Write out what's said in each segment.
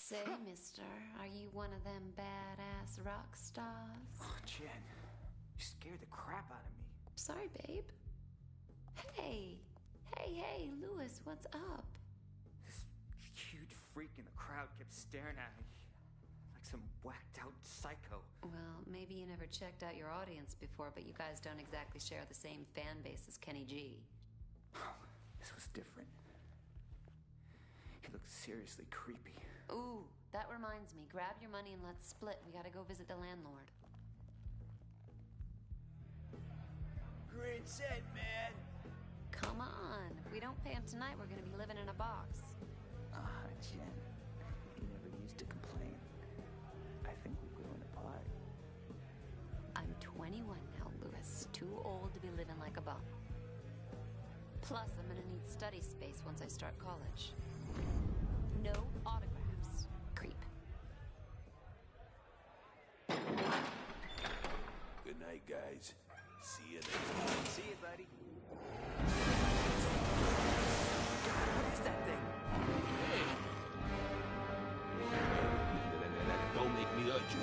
Say, mister, are you one of them badass rock stars? Oh, Jen, you scared the crap out of me. Sorry, babe. Hey, hey, Lewis, what's up? This huge freak in the crowd kept staring at me like some whacked out psycho. Well, maybe you never checked out your audience before, but you guys don't exactly share the same fan base as Kenny G. This was different. He looked seriously creepy. Ooh, that reminds me. Grab your money and let's split. We gotta go visit the landlord. Great set, man. Come on. If we don't pay him tonight, we're gonna be living in a box. Jen, you never used to complain. I think we're growing apart. I'm 21 now, Lewis. Too old to be living like a bum. Plus, I'm gonna need study space once I start college. No autographs, creep. Good night, guys. See you next time. See you, buddy. What is that thing? Hey! Don't make me hurt you.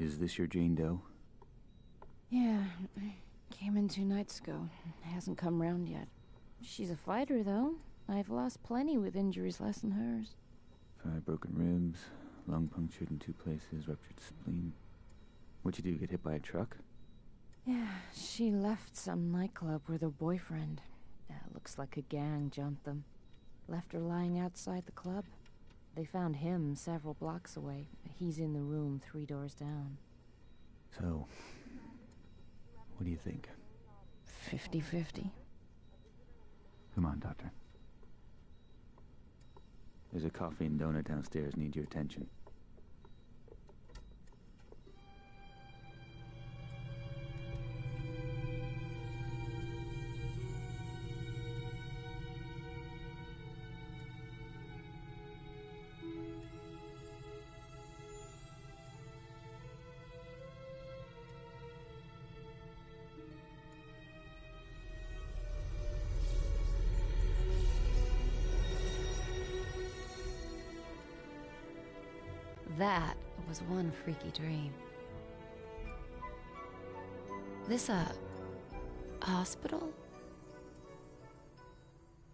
Is this your Jane Doe? Yeah, came in 2 nights ago. Hasn't come round yet. She's a fighter, though. I've lost plenty with injuries less than hers. 5 broken ribs, lung punctured in 2 places, ruptured spleen. What'd you do, get hit by a truck? Yeah, she left some nightclub with her boyfriend. Looks like a gang jumped them. Left her lying outside the club. They found him several blocks away. He's in the room 3 doors down. So, what do you think? 50-50. Come on, Doctor. There's a coffee and donut downstairs. Need your attention. That was one freaky dream. This a hospital?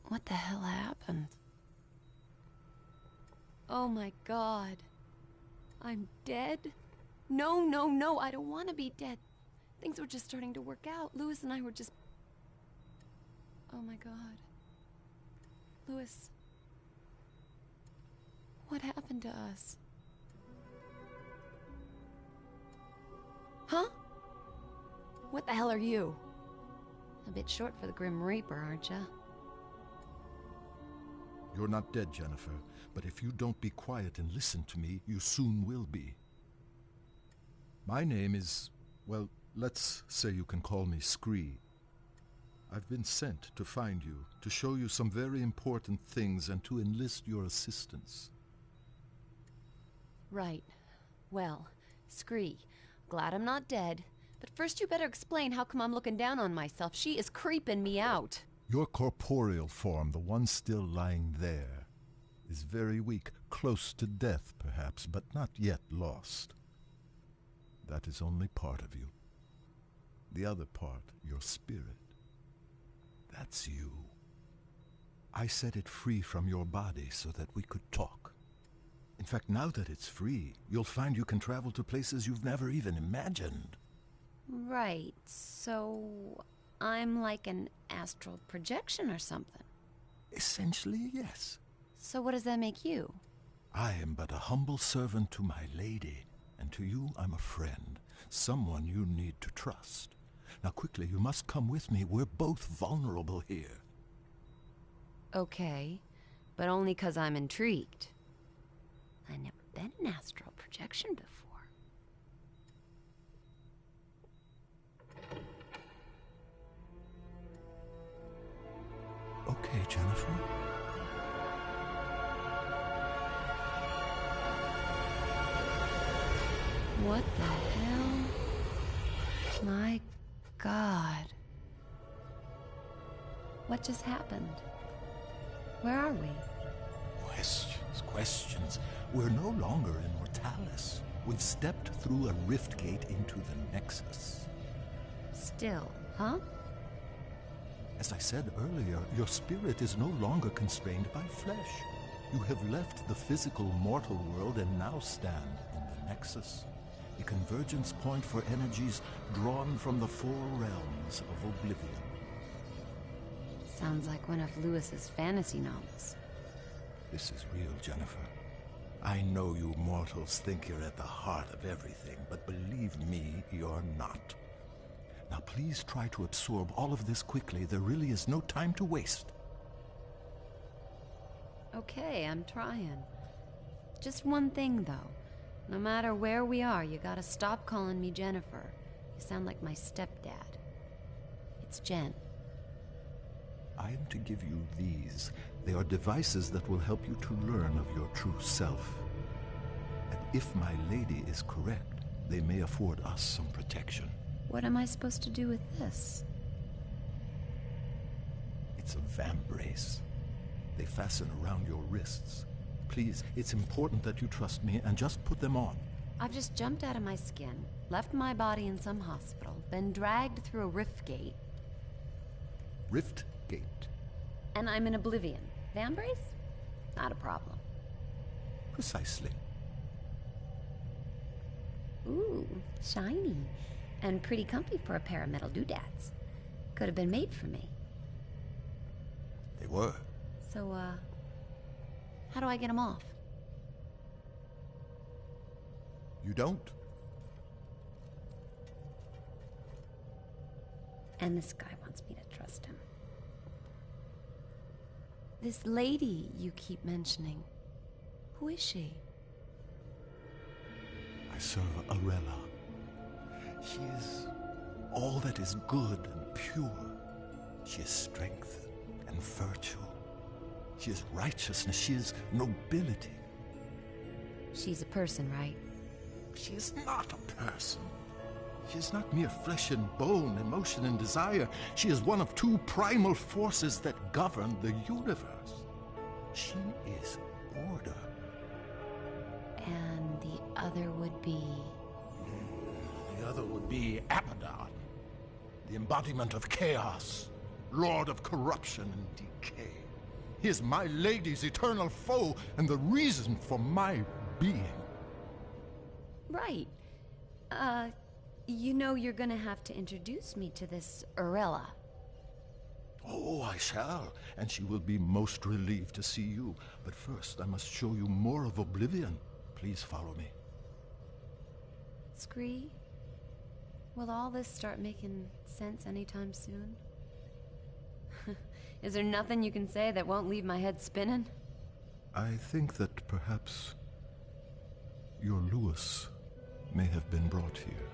What the hell happened? Oh my God. I'm dead? No, I don't want to be dead. Things were just starting to work out. Lewis and I were just... Oh my God. Lewis. What happened to us? Huh? What the hell are you? A bit short for the Grim Reaper, aren't ya? You're not dead, Jennifer, but if you don't be quiet and listen to me, you soon will be. My name is, well, let's say you can call me Scree. I've been sent to find you, to show you some very important things and to enlist your assistance. Right. Well, Scree, glad I'm not dead. But first you better explain how come I'm looking down on myself. She is creeping me out. Your corporeal form, the one still lying there, is very weak, close to death perhaps, but not yet lost. That is only part of you. The other part, your spirit, That's you. I set it free from your body so that we could talk. In fact, now that it's free, you'll find you can travel to places you've never even imagined. Right, so I'm like an astral projection or something. Essentially, yes. So what does that make you? I am but a humble servant to my lady, and to you I'm a friend, someone you need to trust. Now quickly, you must come with me. We're both vulnerable here. Okay, but only 'cause I'm intrigued. I've never been an astral projection before. Okay, Jennifer. What the hell? My God. What just happened? Where are we? Questions. We're no longer in Mortalis. We've stepped through a rift gate into the Nexus. Still, huh? As I said earlier, your spirit is no longer constrained by flesh. You have left the physical mortal world and now stand in the Nexus, a convergence point for energies drawn from the four realms of oblivion. Sounds like one of Lewis's fantasy novels. This is real, Jennifer. I know you mortals think you're at the heart of everything, but believe me, you're not. Now please try to absorb all of this quickly. There really is no time to waste. Okay, I'm trying. Just one thing, though. No matter where we are, you gotta stop calling me Jennifer. You sound like my stepdad. It's Jen. I am to give you these. They are devices that will help you to learn of your true self. And if my lady is correct, they may afford us some protection. What am I supposed to do with this? It's a vambrace. They fasten around your wrists. Please, it's important that you trust me and just put them on. I've just jumped out of my skin, left my body in some hospital, been dragged through a rift gate. Rift gate. And I'm in oblivion. Vambrace? Not a problem. Precisely. Ooh, shiny. And pretty comfy for a pair of metal doodads. Could have been made for me. They were. So, how do I get them off? You don't? And this guy wants me to trust him. This lady you keep mentioning, who is she? I serve Arella. She is all that is good and pure. She is strength and virtue. She is righteousness. She is nobility. She's a person, right? She is not a person. She is not mere flesh and bone, emotion and desire. She is one of two primal forces that govern the universe. She is order. And the other would be... The other would be Abaddon, the embodiment of chaos, lord of corruption and decay. He is my lady's eternal foe and the reason for my being. Right. You know you're gonna have to introduce me to this Arella. Oh, I shall, and she will be most relieved to see you. But first, I must show you more of Oblivion. Please follow me. Scree, will all this start making sense anytime soon? Is there nothing you can say that won't leave my head spinning? I think that perhaps your Lewis may have been brought here.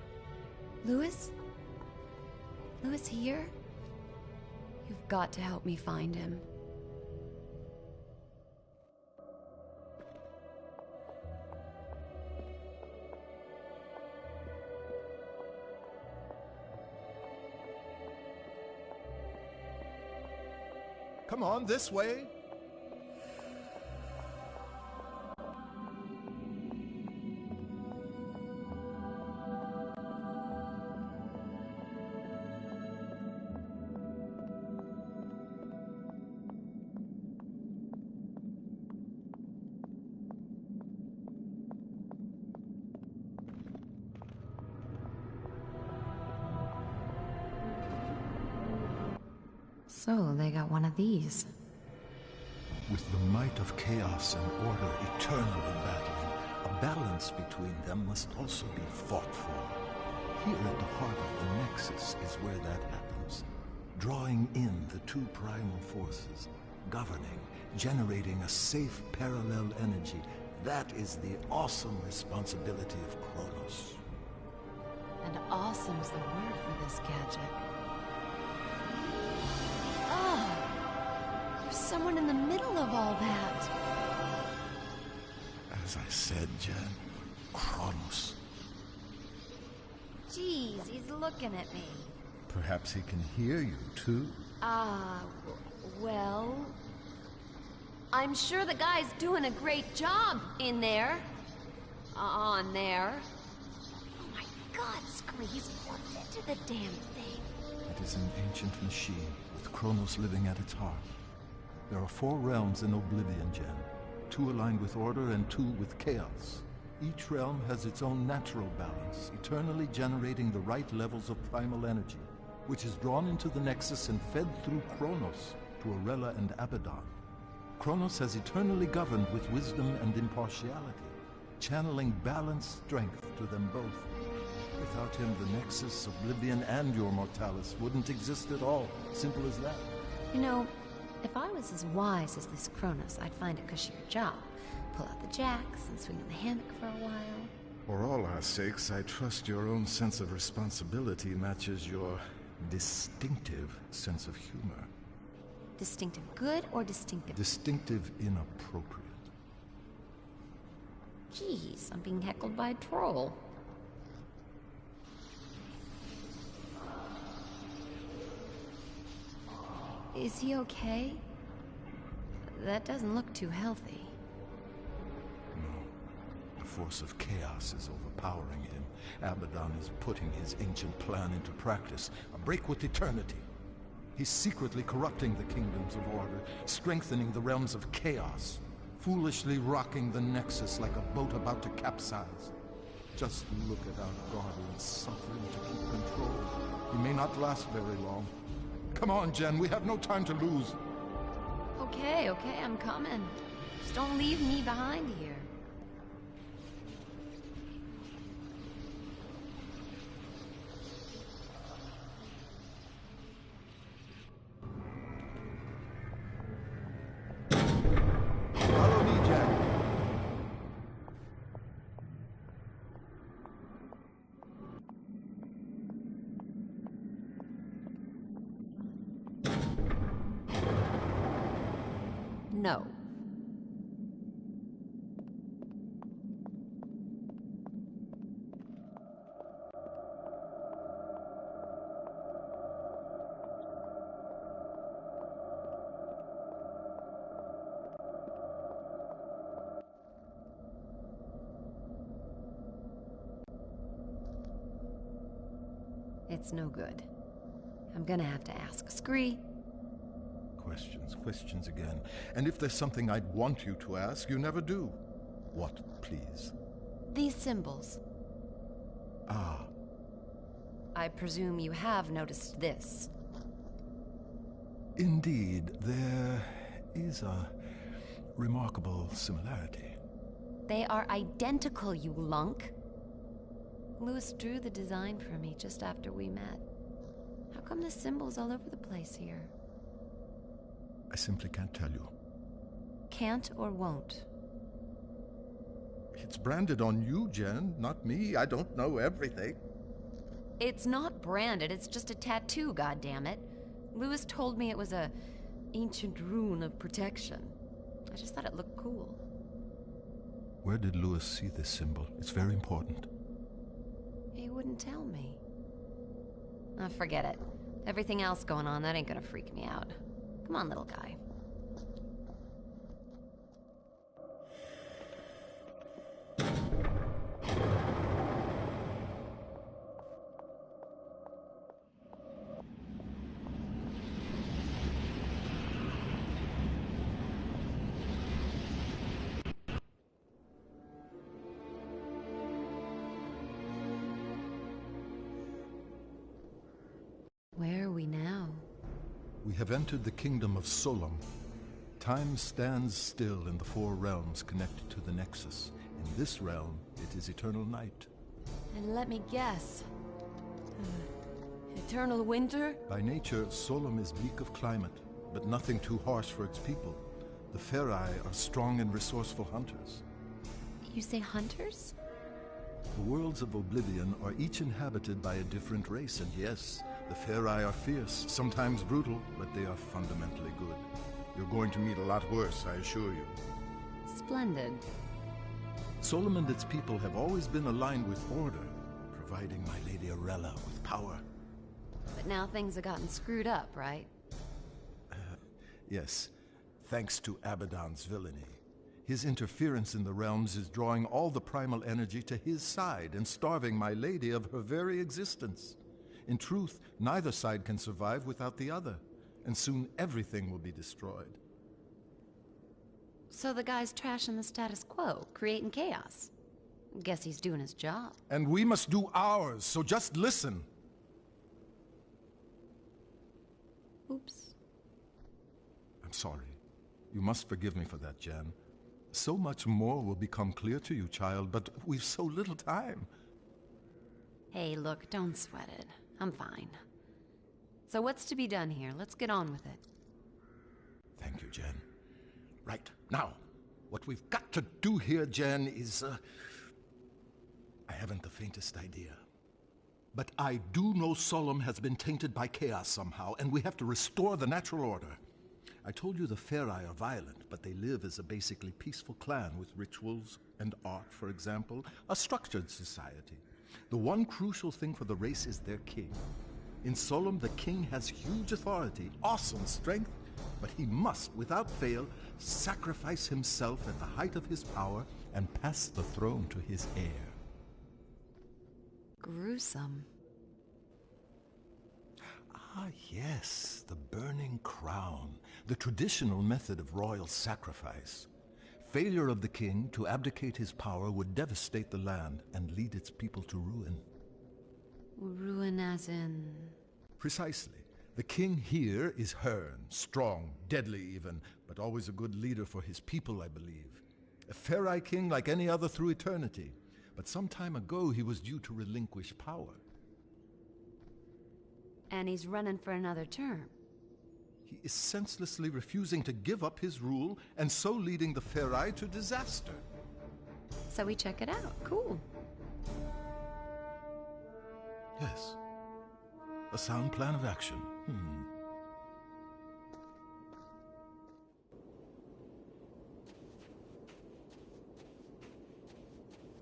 Lewis? Lewis here? You've got to help me find him. Come on, this way. So, they got one of these. With the might of chaos and order eternally battling, a balance between them must also be fought for. Here at the heart of the Nexus is where that happens, drawing in the two primal forces, governing, generating a safe parallel energy. That is the awesome responsibility of Kronos. And awesome's the word for this gadget. Oh! There's someone in the middle of all that. As I said, Jen, Kronos. Jeez, he's looking at me. Perhaps he can hear you, too. Well... I'm sure the guy's doing a great job in there. On there. Oh my god, Scree, he's plugged into the damn thing. It is an ancient machine, with Kronos living at its heart. There are 4 realms in Oblivion, Jen. 2 aligned with order and 2 with chaos. Each realm has its own natural balance, eternally generating the right levels of primal energy, which is drawn into the Nexus and fed through Kronos to Arella and Abaddon. Kronos has eternally governed with wisdom and impartiality, channeling balanced strength to them both. Without him, the Nexus, Oblivion, and your Mortalis wouldn't exist at all. Simple as that. You know, if I was as wise as this Kronos, I'd find a cushier job. Pull out the jacks and swing in the hammock for a while. For all our sakes, I trust your own sense of responsibility matches your distinctive sense of humor. Distinctive good or distinctive? Distinctive inappropriate. Jeez, I'm being heckled by a troll. Is he okay? That doesn't look too healthy. No. The force of chaos is overpowering him. Abaddon is putting his ancient plan into practice. A break with eternity. He's secretly corrupting the kingdoms of order, strengthening the realms of chaos, foolishly rocking the Nexus like a boat about to capsize. Just look at our guardian suffering to keep control. He may not last very long. Come on, Jen, we have no time to lose. Okay, I'm coming. Just don't leave me behind here. Follow me, Jen. No. It's no good. I'm gonna have to ask Scree. Questions again. And if there's something I'd want you to ask, you never do. What, please? These symbols. Ah, I presume you have noticed this. indeed, there is a remarkable similarity. They are identical, you lunk. Louis drew the design for me just after we met. How come the symbols all over the place here? I simply can't tell you. Can't or won't? It's branded on you, Jen, not me. I don't know everything. It's not branded, it's just a tattoo, goddammit. Louis told me it was a ancient rune of protection. I just thought it looked cool. Where did Louis see this symbol? It's very important. He wouldn't tell me. Oh, forget it. Everything else going on, that ain't gonna freak me out. Come on, little guy. Where are we now? We have entered the kingdom of Solom. Time stands still in the four realms connected to the Nexus. In this realm, it is eternal night. And let me guess. Eternal winter? By nature, Solom is bleak of climate, but nothing too harsh for its people. The Ferai are strong and resourceful hunters. You say hunters? The worlds of Oblivion are each inhabited by a different race, and yes, the Ferai are fierce, sometimes brutal, but they are fundamentally good. You're going to meet a lot worse, I assure you. Splendid. Solom and its people have always been aligned with order, providing my Lady Arella with power. But now things have gotten screwed up, right? Yes, thanks to Abaddon's villainy. His interference in the realms is drawing all the primal energy to his side and starving my lady of her very existence. In truth, neither side can survive without the other, and soon everything will be destroyed. So the guy's trashing the status quo, creating chaos. Guess he's doing his job. And we must do ours, so just listen. Oops. I'm sorry. You must forgive me for that, Jan. So much more will become clear to you, child, but we've so little time. Hey, look, don't sweat it. I'm fine. So what's to be done here? Let's get on with it. Thank you, Jen. Right, now, what we've got to do here, Jen, is, I haven't the faintest idea. But I do know Solom has been tainted by chaos somehow, and we have to restore the natural order. I told you the Ferai are violent, but they live as a basically peaceful clan with rituals and art, for example, a structured society. The one crucial thing for the race is their king. In Solom, the king has huge authority, awesome strength, but he must, without fail, sacrifice himself at the height of his power and pass the throne to his heir. Gruesome. Ah, yes, the burning crown, the traditional method of royal sacrifice. Failure of the king to abdicate his power would devastate the land and lead its people to ruin. Ruin as in... Precisely. The king here is Hearn, strong, deadly even, but always a good leader for his people, I believe. A Ferai king like any other through eternity. But some time ago he was due to relinquish power. And he's running for another term. He is senselessly refusing to give up his rule, and so leading the Ferai to disaster. So we check it out. Cool. Yes. A sound plan of action.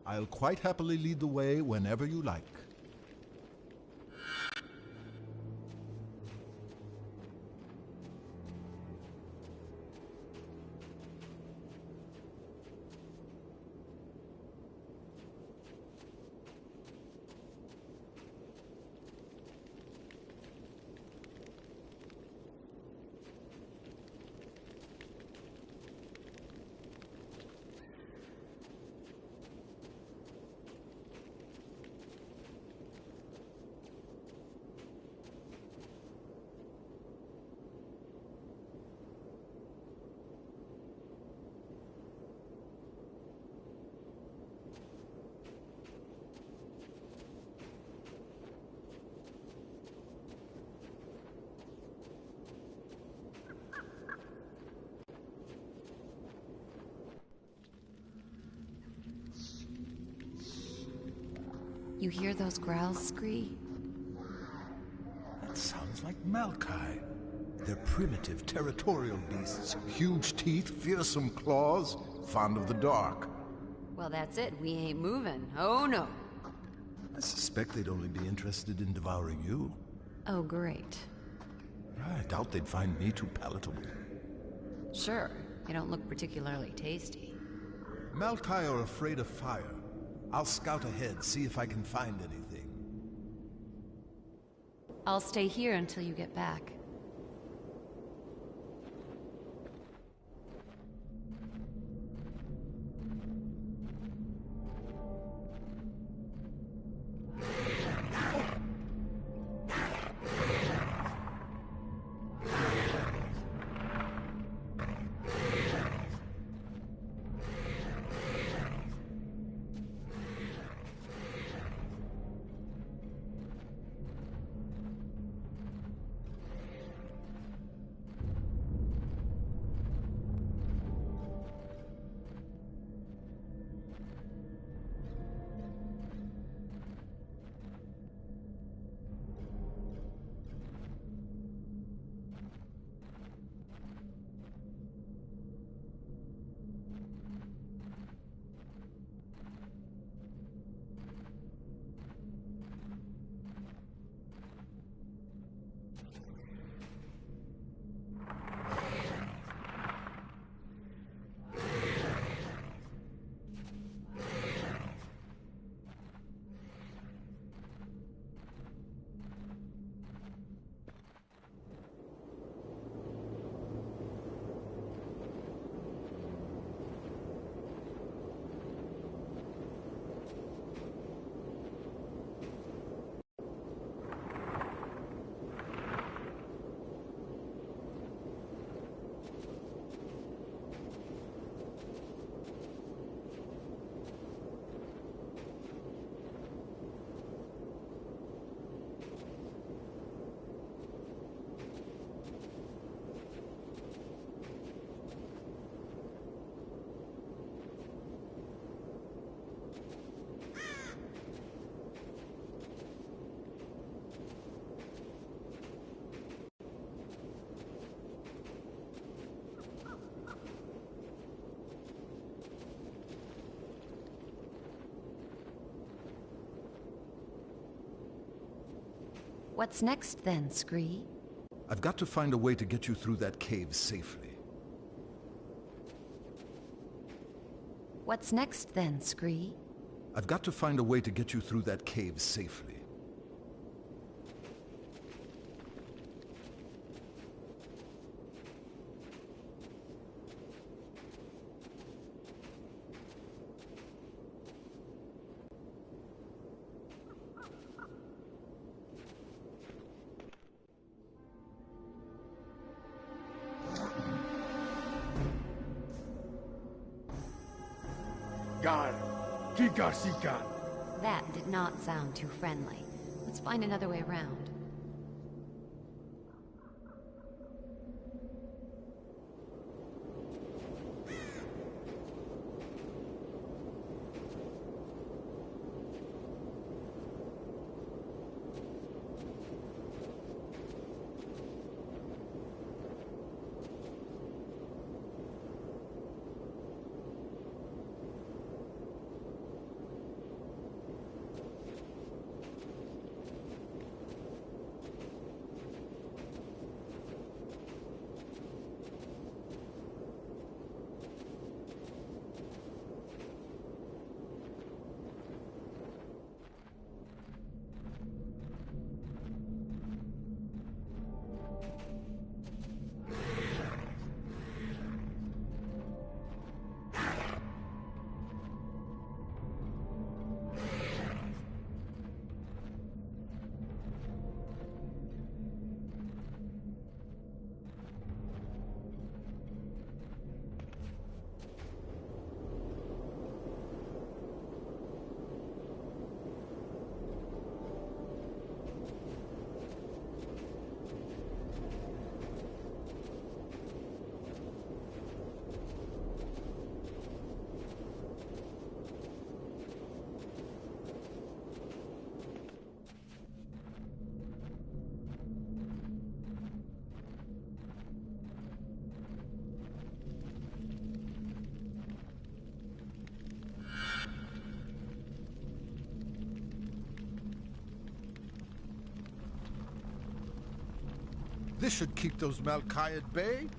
I'll quite happily lead the way whenever you like. You hear those growls, Scree? That sounds like Malkai. They're primitive, territorial beasts. Huge teeth, fearsome claws, fond of the dark. Well, that's it. We ain't moving. Oh, no. I suspect they'd only be interested in devouring you. Oh, great. I doubt they'd find me too palatable. Sure. You don't look particularly tasty. Malkai are afraid of fire. I'll scout ahead, see if I can find anything. I'll stay here until you get back. What's next then, Scree? I've got to find a way to get you through that cave safely. What's next then, Scree? I've got to find a way to get you through that cave safely. Gar, Kikar Sikan. That did not sound too friendly. Let's find another way around. This should keep those Malkai at bay.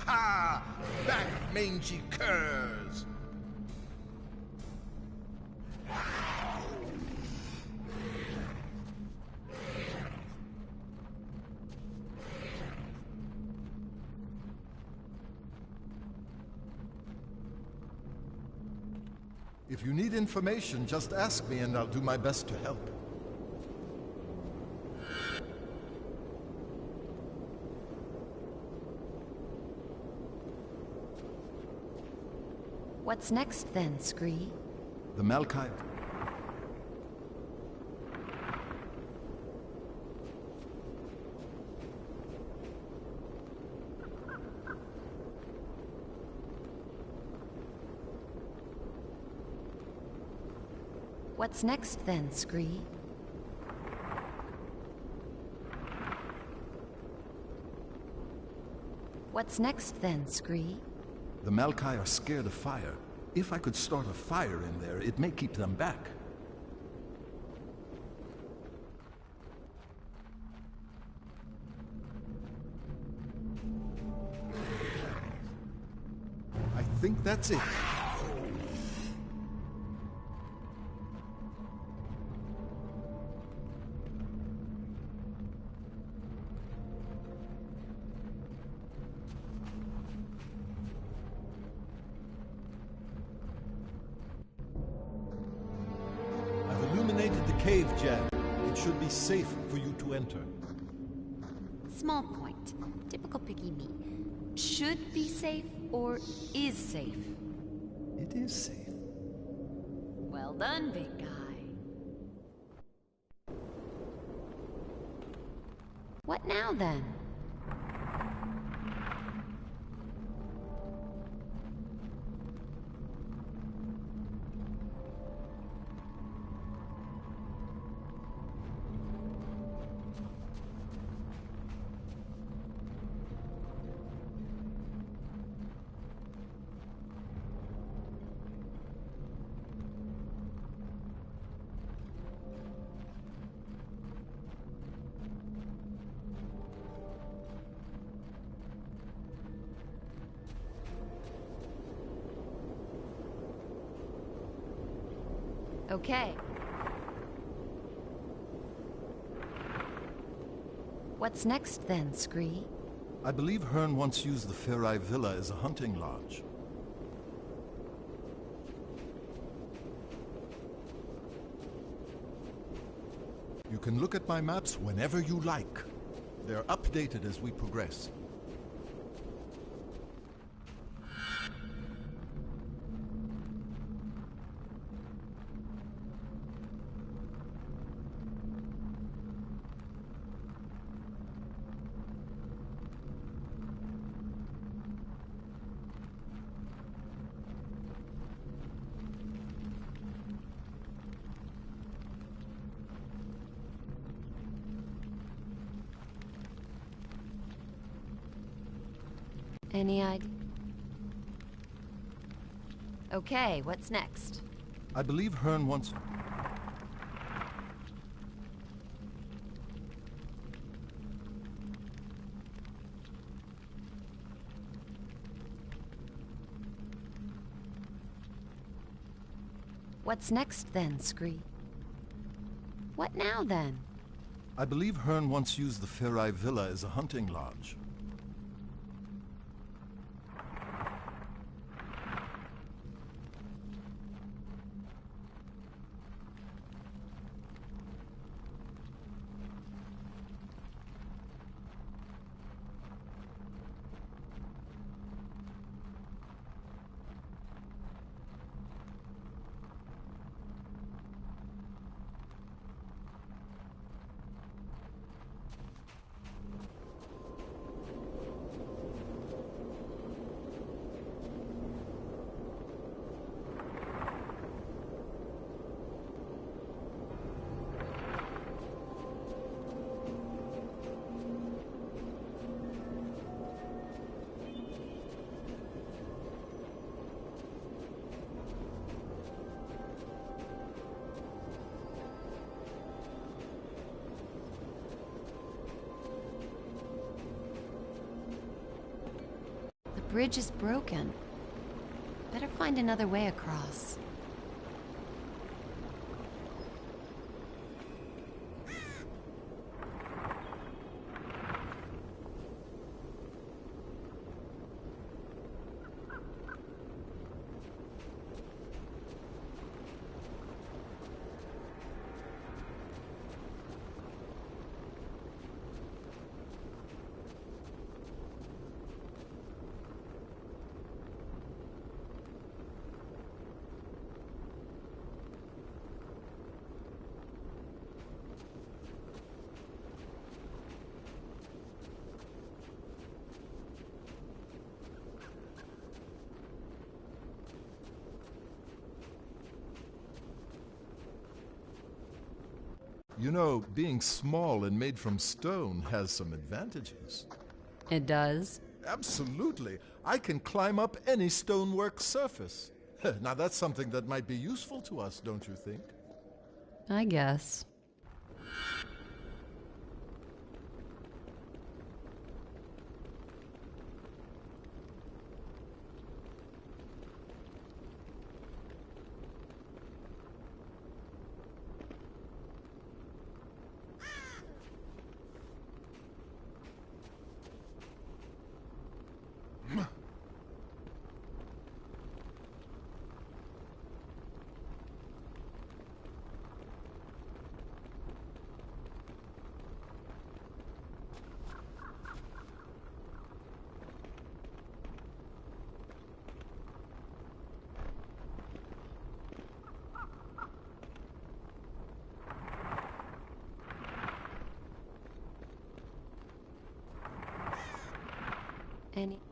Ha! Back, mangy curs! If you need information, just ask me and I'll do my best to help. What's next then, Scree? The Malkai... What's next then, Scree? What's next then, Scree? The Malkai are scared of fire. If I could start a fire in there, it may keep them back. I think that's it. Illuminated the cave, Jan. It should be safe for you to enter. Small point. Typical picky me. Should be safe or is safe? It is safe. Well done, big guy. What now then? Okay. What's next then, Scree? I believe Hearn once used the Farai Villa as a hunting lodge. You can look at my maps whenever you like. They're updated as we progress. Any idea? Okay, what's next? I believe Hearn once... What's next then, Scree? What now then? I believe Hearn once used the Farai Villa as a hunting lodge. bridge is broken. Better find another way across. You know, being small and made from stone has some advantages. It does? Absolutely. I can climb up any stonework surface. Now that's something that might be useful to us, don't you think? I guess.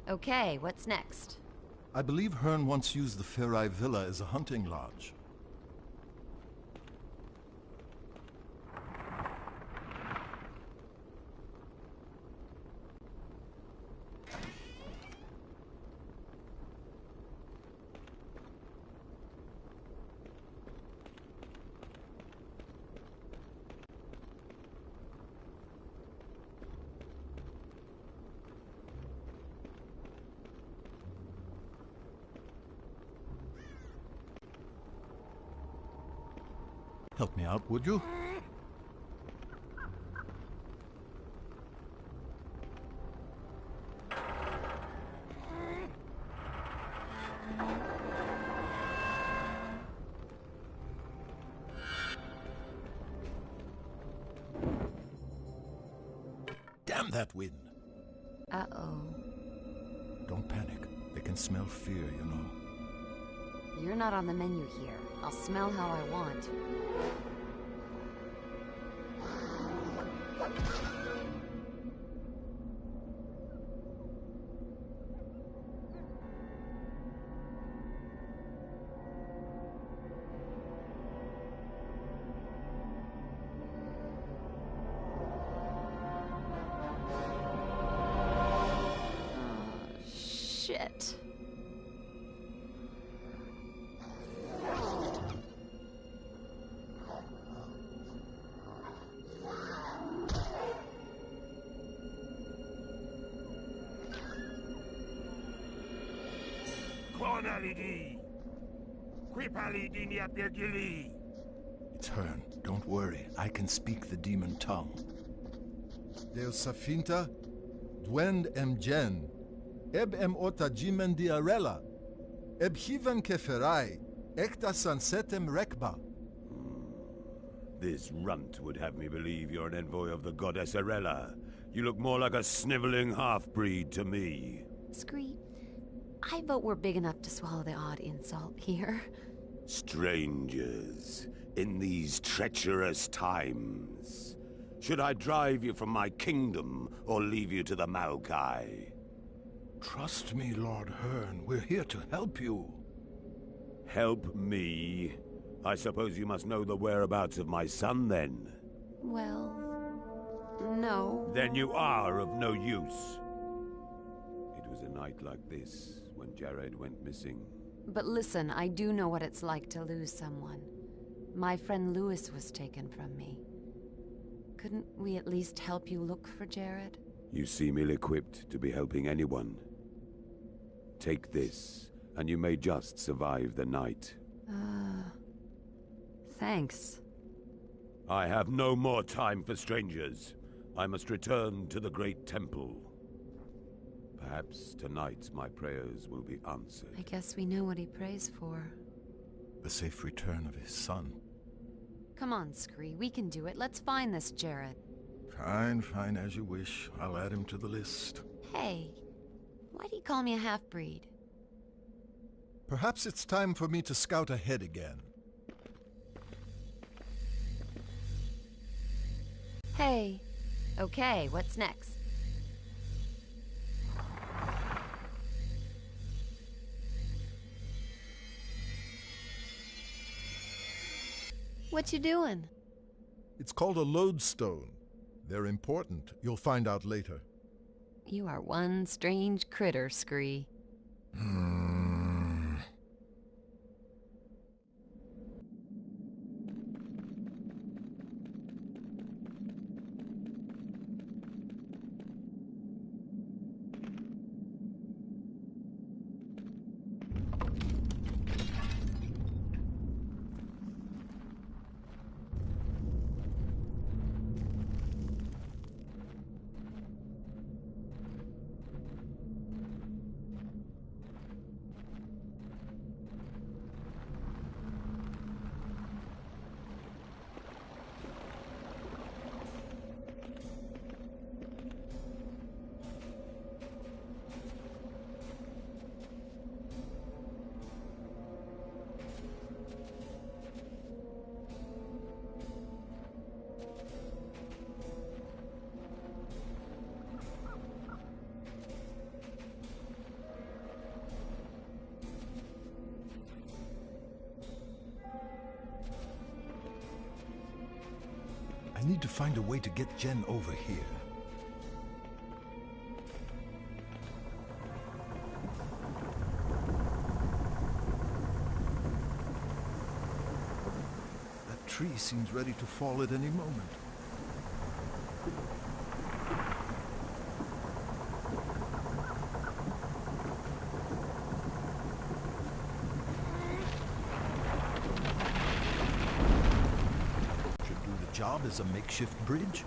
Okay, what's next? I believe Hearn once used the Ferai Villa as a hunting lodge. Help me out, would you? Damn that wind! Uh-oh. Don't panic. They can smell fear, you know. You're not on the menu here. I'll smell how I want. Shit. It's Hearn. Don't worry. I can speak the demon tongue. Deus Safinta, Dwend Emgen, Eb em ota jimen diarella, Eb hiven keferai, Ekta sunsetem rekba. This runt would have me believe you're an envoy of the goddess Arella. You look more like a sniveling half-breed to me. Scree, I vote we're big enough to swallow the odd insult here. Strangers, in these treacherous times. Should I drive you from my kingdom, or leave you to the Maokai? Trust me, Lord Hearn. We're here to help you. Help me? I suppose you must know the whereabouts of my son, then? Well, no. Then you are of no use. It was a night like this when Jared went missing. But listen, I do know what it's like to lose someone. My friend Lewis was taken from me. Couldn't we at least help you look for Jared? You seem ill-equipped to be helping anyone. Take this, and you may just survive the night. Thanks. I have no more time for strangers. I must return to the great temple. Perhaps tonight my prayers will be answered. I guess we know what he prays for. The safe return of his son. Come on, Scree, we can do it. Let's find this Jared. Fine, fine, as you wish. I'll add him to the list. Hey, why'd he call me a half-breed? Perhaps it's time for me to scout ahead again. Hey. Okay, what's next? What you doing? It's called a lodestone. They're important. You'll find out later. You are one strange critter, Scree. I need to find a way to get Jen over here. That tree seems ready to fall at any moment. Job as a makeshift bridge?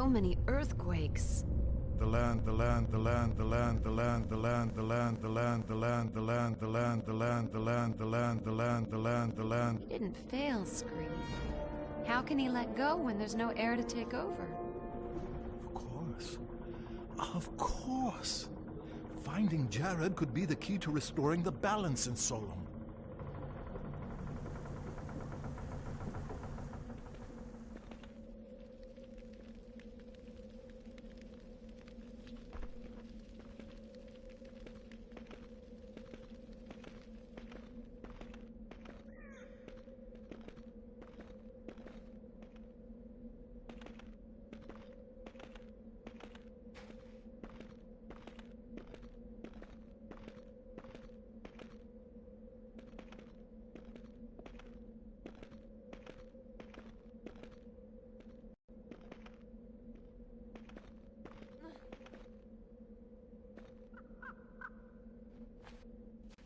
so many earthquakes. The land, the land, the land, the land, the land, the land, the land, the land, the land, the land, the land, the land, the land, the land, the land, the land, the land. He didn't fail, Scream. How can he let go when there's no air to take over? Of course. Of course. Finding Jared could be the key to restoring the balance in Solom.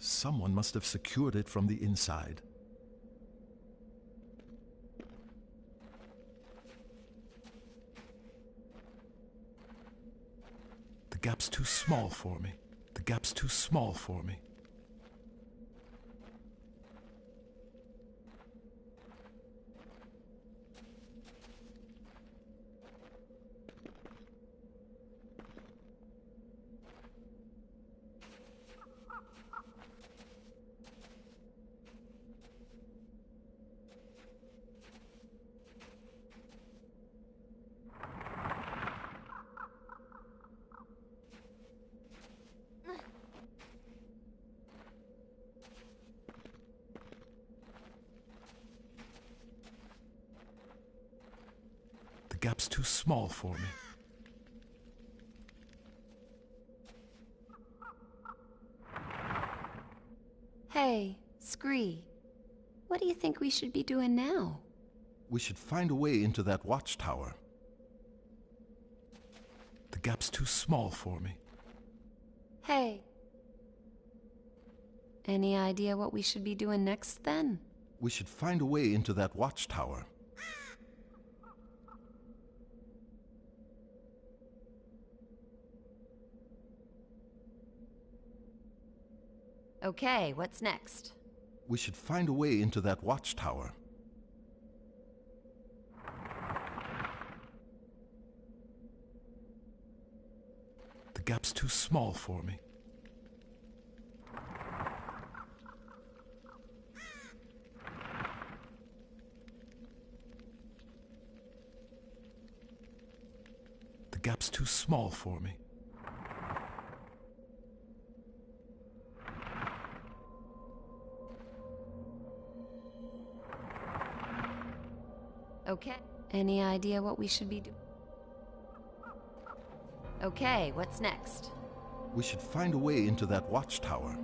Someone must have secured it from the inside. The gap's too small for me. The gap's too small for me. The gap's too small for me. Hey, Scree. What do you think we should be doing now? We should find a way into that watchtower. The gap's too small for me. Hey. Any idea what we should be doing next, then? We should find a way into that watchtower. Okay, what's next? We should find a way into that watchtower. The gap's too small for me. The gap's too small for me. Okay. Any idea what we should be doing? Okay, what's next? We should find a way into that watchtower.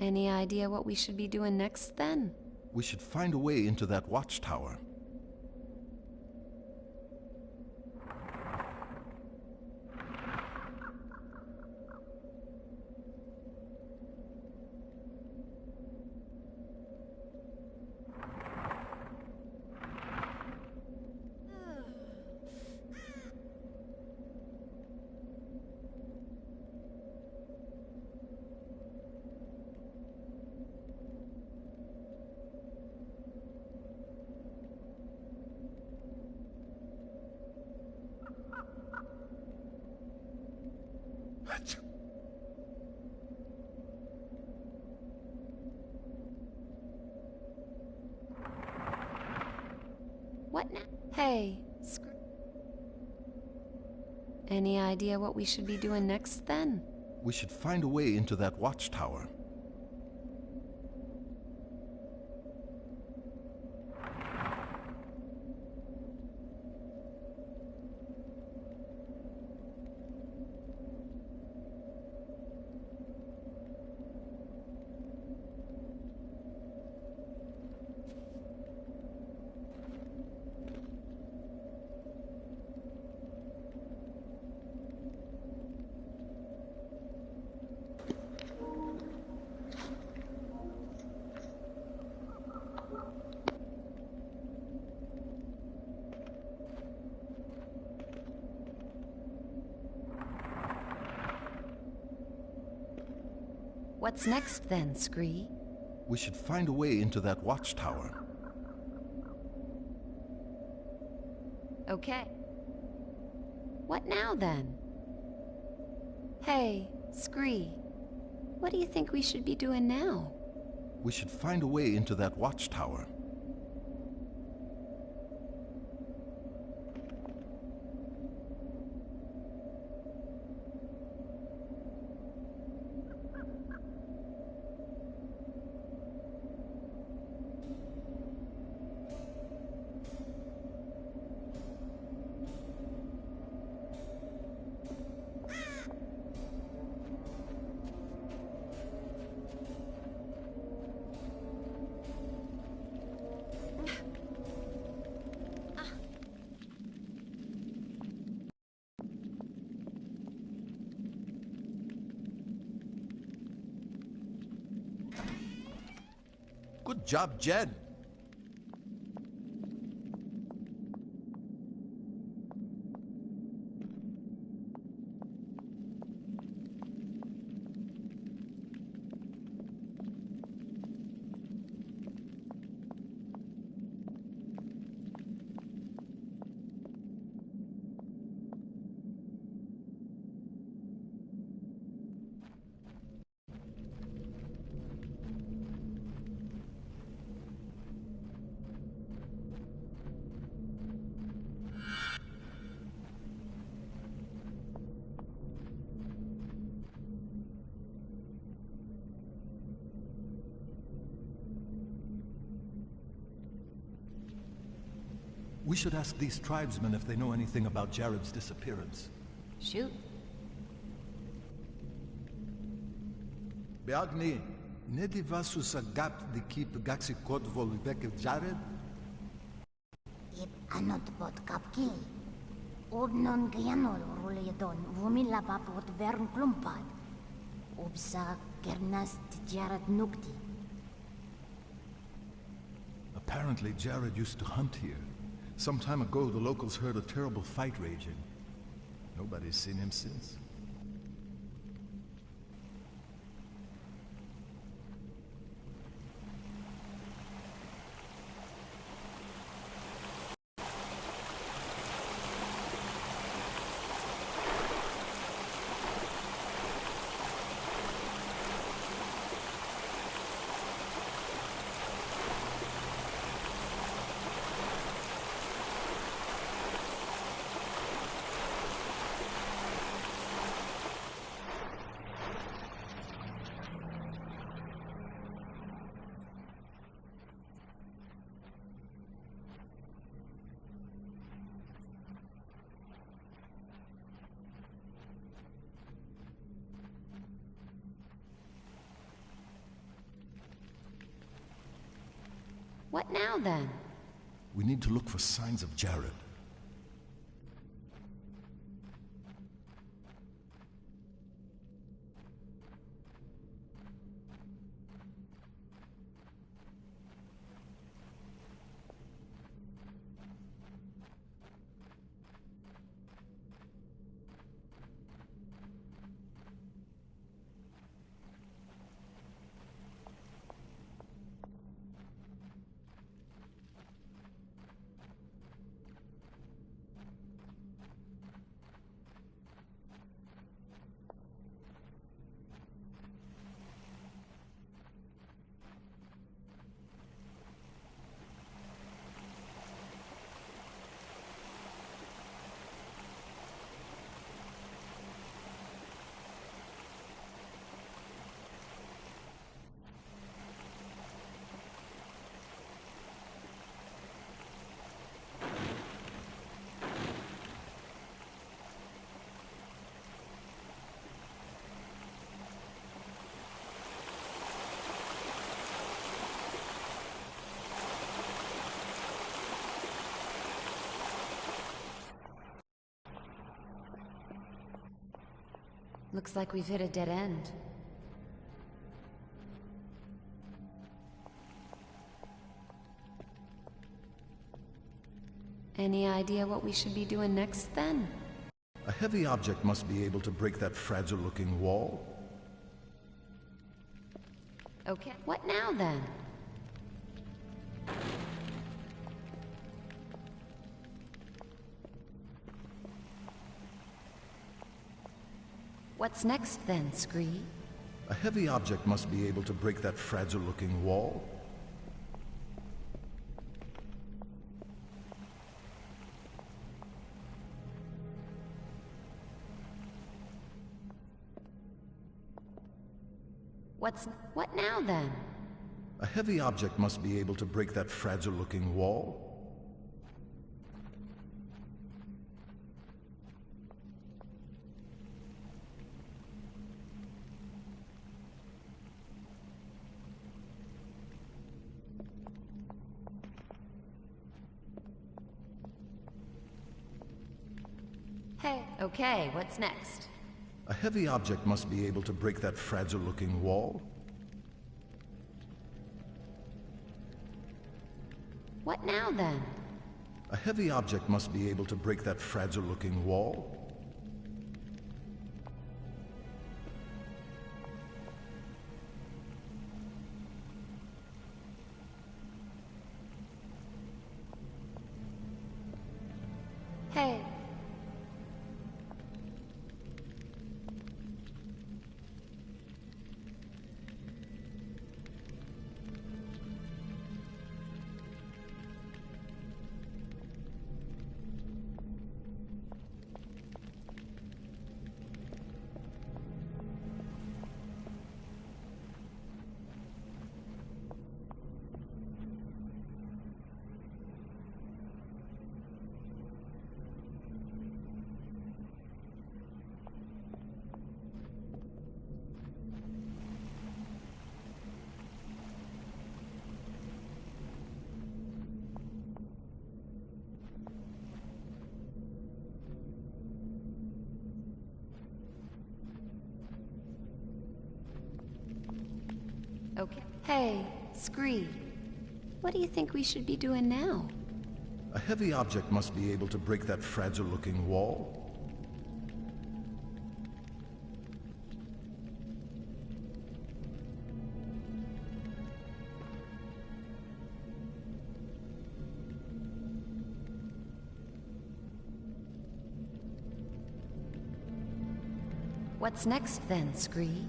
Any idea what we should be doing next, then? We should find a way into that watchtower. What now? Hey, any idea what we should be doing next then? We should find a way into that watchtower. What's next then, Scree? We should find a way into that watchtower. Okay. What now then? Hey, Scree, what do you think we should be doing now? We should find a way into that watchtower. Good job, Jed. We should ask these tribesmen if they know anything about Jared's disappearance. Shoot. Beagni, ne di vasus agap di keep gaxikot volvek Jared? Ip anot bot kapki. Ordnon gyanol ruledon vumila papot vern klumpad. Ubsa kernas Jared nukti. Apparently Jared used to hunt here. Some time ago, the locals heard a terrible fight raging. Nobody's seen him since. What now then? We need to look for signs of Jared. Looks like we've hit a dead end. Any idea what we should be doing next, then? A heavy object must be able to break that fragile-looking wall. Okay. What now, then? What's next, then, Scree? A heavy object must be able to break that fragile-looking wall. What now, then? A heavy object must be able to break that fragile-looking wall. Hey. Okay, what's next? A heavy object must be able to break that fragile-looking wall. What now, then? A heavy object must be able to break that fragile-looking wall. Hey. Okay. Hey, Scree. What do you think we should be doing now? A heavy object must be able to break that fragile-looking wall. What's next, then, Scree?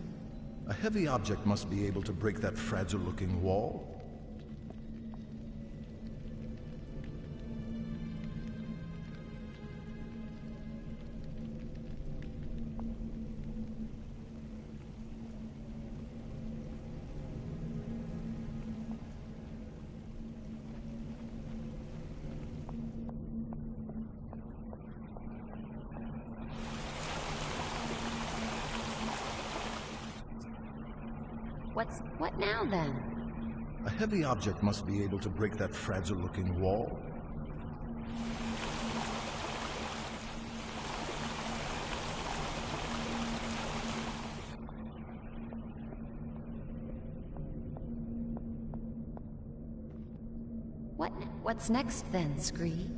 A heavy object must be able to break that fragile-looking wall. What now, then? A heavy object must be able to break that fragile-looking wall. What's next, then, Scree?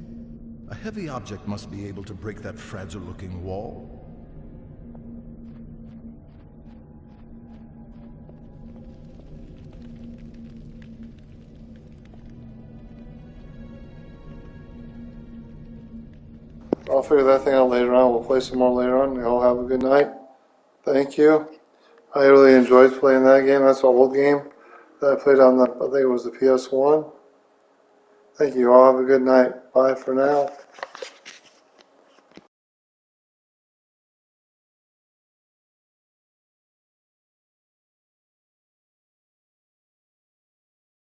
A heavy object must be able to break that fragile-looking wall. I'll figure that thing out later on. We'll play some more later on. Y'all have a good night. Thank you. I really enjoyed playing that game. That's an old game that I played on the, I think it was the PS1. Thank you. All have a good night. Bye for now.